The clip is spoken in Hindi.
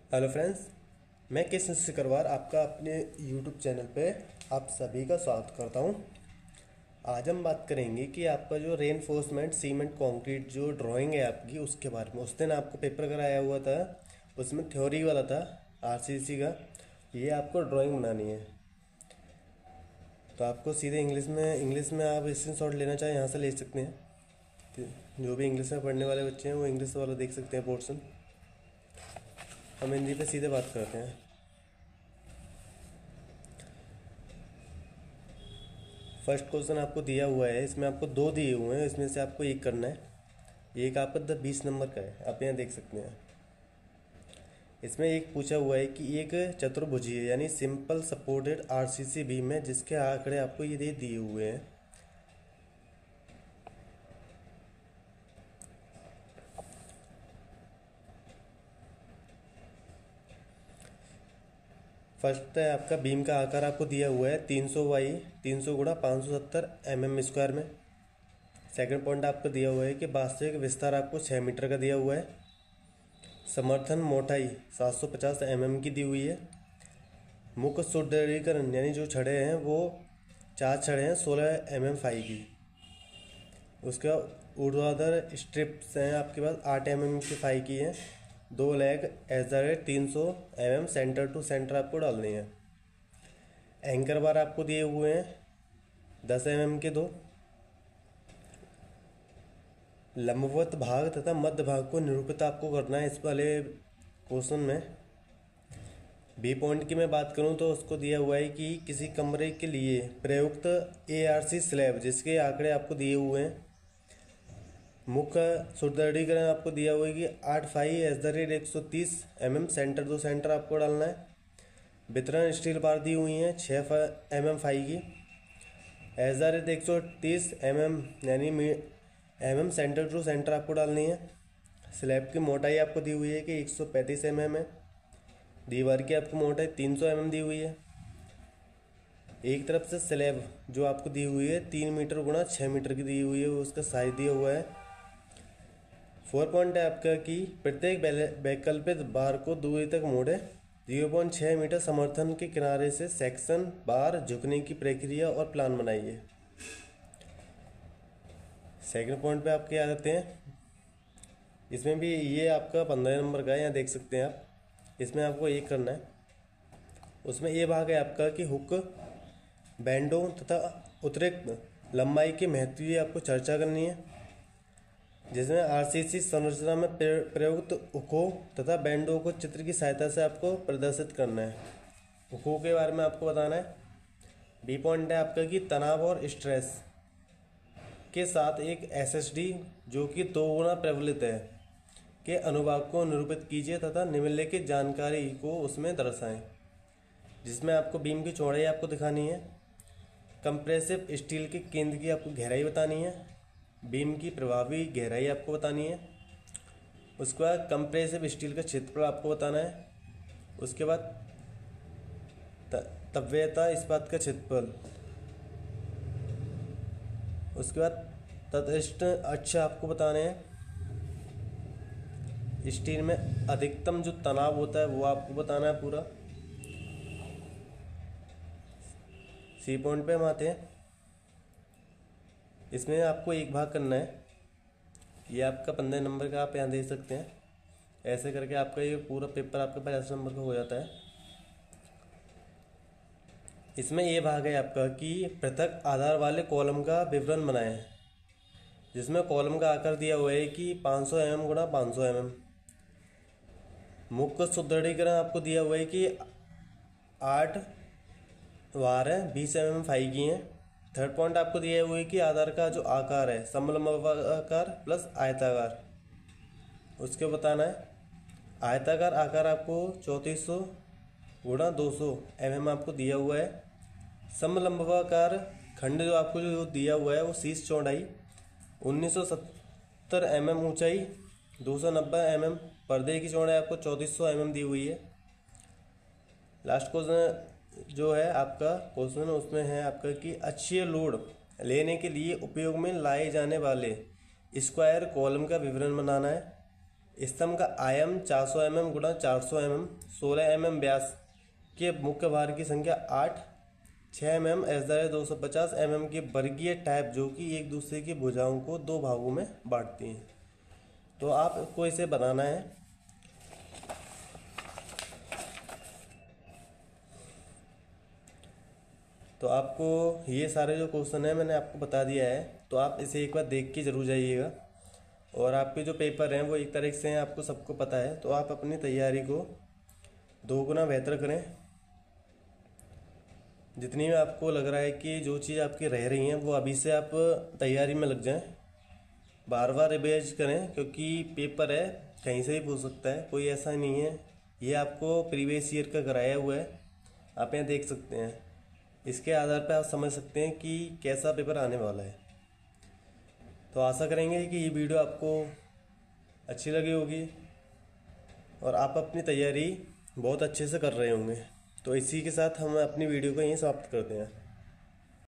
हेलो फ्रेंड्स, मैं कृष्ण सिकरवार आपका अपने यूट्यूब चैनल पे आप सभी का स्वागत करता हूं। आज हम बात करेंगे कि आपका जो रेनफोर्समेंट सीमेंट कंक्रीट जो ड्राइंग है आपकी उसके बारे में। उस दिन आपको पेपर कराया हुआ था, उसमें थ्योरी वाला था आरसीसी का। ये आपको ड्राइंग बनानी है, तो आपको सीधे इंग्लिश में आप स्क्रीनशॉट लेना चाहें यहाँ से ले सकते हैं। तो जो भी इंग्लिश में पढ़ने वाले बच्चे हैं वो इंग्लिश वाला देख सकते हैं पोर्शन। हम हिंदी पे सीधे बात करते हैं। फर्स्ट क्वेश्चन आपको दिया हुआ है, इसमें आपको दो दिए हुए हैं, इसमें से आपको एक करना है। एक आपका 20 नंबर का है, आप यहाँ देख सकते हैं। इसमें एक पूछा हुआ है कि एक चतुर्भुजीय यानी सिंपल सपोर्टेड आरसीसी बीम है जिसके आंकड़े आपको ये दिए हुए हैं। फर्स्ट है आपका बीम का आकार आपको दिया हुआ है 300 बाई 300 गुणा 570 mm स्क्वायर में। सेकंड पॉइंट आपको दिया हुआ है कि वास्तविक विस्तार आपको 6 मीटर का दिया हुआ है। समर्थन मोटाई 750 mm की दी हुई है। मुख्य सुदृढ़ीकरण यानी जो छड़े हैं वो 4 छड़े हैं 16 mm फाई की। उसका ऊर्ध्वाधर स्ट्रिप्स हैं आपके पास 8 mm की फाई की है। 2 leg @300 mm centre to centre आपको डालनी है। एंकर बार आपको दिए हुए हैं 10 mm के 2। लंबवत भाग तथा मध्य भाग को निरूपित आपको करना है इस वाले क्वेश्चन में। बी पॉइंट की मैं बात करूं तो उसको दिया हुआ है कि किसी कमरे के लिए प्रयुक्त एआरसी स्लैब जिसके आंकड़े आपको दिए हुए हैं। मुख्य सुदृढ़ीकरण आपको दिया हुआ है कि 8 phi @130 mm centre to centre आपको डालना है। वितरण स्टील बार दी हुई हैं 6 mm फाई की। 130 mm यानी mm सेंटर टू सेंटर आपको डालनी है। स्लैब की मोटाई आपको दी हुई है कि 135 mm है। दीवार की आपको मोटाई 300 mm दी हुई है। एक तरफ से स्लैब जो आपको दी हुई है 3 मीटर गुणा 6 मीटर की दी हुई है, वो उसका साइज दिया हुआ है। 4 पॉइंट है आपका कि प्रत्येक वैकल्पिक बार को दूरी तक मोड़े। 0.6 मीटर समर्थन के किनारे से सेक्शन बार झुकने की प्रक्रिया और प्लान बनाइए। सेकंड पॉइंट पे आपके आ जाते हैं। इसमें भी ये आपका 15 नंबर का है, यहाँ देख सकते हैं आप। इसमें आपको एक करना है। उसमें ये भाग है आपका कि हुक बैंडों तथा अतिरिक्त लंबाई के महत्व की आपको चर्चा करनी है, जिसमें आरसीसी संरचना में प्रयुक्त हुकों तथा बैंडों को चित्र की सहायता से आपको प्रदर्शित करना है। हुकों के बारे में आपको बताना है। बी पॉइंट है आपका कि तनाव और स्ट्रेस के साथ एक एसएसडी जो कि 2 गुना प्रबलित है के अनुभाग को निरूपित कीजिए तथा निम्नलिखित जानकारी को उसमें दर्शाएं। जिसमें आपको बीम की चौड़ाई आपको दिखानी है। कंप्रेसिव स्टील के केंद्र की आपको गहराई बतानी है। बीम की प्रभावी गहराई आपको बतानी है। उसके बाद कंप्रेसिव स्टील का क्षेत्रफल आपको बताना है। उसके बाद तव्यता इस्पात का क्षेत्रफल। उसके बाद तटस्थ अक्ष आपको बताने हैं। स्टील में अधिकतम जो तनाव होता है वो आपको बताना है पूरा। सी पॉइंट पे हम आते हैं। इसमें आपको एक भाग करना है। ये आपका 15 नंबर का आप यहाँ देख सकते हैं। ऐसे करके आपका ये पूरा पेपर आपके 50 नंबर का हो जाता है। इसमें ये भाग है आपका कि पृथक आधार वाले कॉलम का विवरण बनाएं, जिसमें कॉलम का आकार दिया हुआ है कि 500 mm गुणा 500 mm। मुख्य सुदृढ़ीकरण आपको दिया हुआ है कि 8 वार है 20 mm फाई की हैं। थर्ड पॉइंट आपको दिया हुआ है कि आधार का जो आकार है समलंबाकार प्लस आयताकार, उसके बताना है। आयताकार आकार आपको 3400 गुणा 200 mm आपको दिया हुआ है। समलंबाकार खंड जो आपको जो दिया हुआ है वो शीर्ष चौड़ाई 1970 mm ऊंचाई 290 mm। पर्दे की चौड़ाई आपको 3400 mm दी हुई है। लास्ट क्वेश्चन जो है आपका क्वेश्चन उसमें है आपका कि अक्षीय लोड लेने के लिए उपयोग में लाए जाने वाले स्क्वायर कॉलम का विवरण बनाना है। स्तंभ का आयाम 400 mm गुणा 400 mm, 16 mm व्यास के मुख्य भार की संख्या 8, 6 mm एसदार 250 mm की वर्गीय टाइप जो कि एक दूसरे की भुजाओं को दो भागों में बांटती हैं। तो आपको इसे बनाना है। तो आपको ये सारे जो क्वेश्चन है मैंने आपको बता दिया है, तो आप इसे एक बार देख के जरूर जाइएगा। और आपके जो पेपर हैं वो एक तारीख से हैं, आपको सबको पता है, तो आप अपनी तैयारी को 2 गुना बेहतर करें। जितनी भी आपको लग रहा है कि जो चीज़ आपकी रह रही हैं वो अभी से आप तैयारी में लग जाएं, बार बार रिवाइज करें, क्योंकि पेपर है कहीं से भी पूछ सकता है, कोई ऐसा नहीं है। ये आपको प्रीवियस ईयर का कराया हुआ है, आप यहाँ देख सकते हैं। इसके आधार पर आप समझ सकते हैं कि कैसा पेपर आने वाला है। तो आशा करेंगे कि ये वीडियो आपको अच्छी लगी होगी और आप अपनी तैयारी बहुत अच्छे से कर रहे होंगे। तो इसी के साथ हम अपनी वीडियो को यहीं समाप्त करते हैं।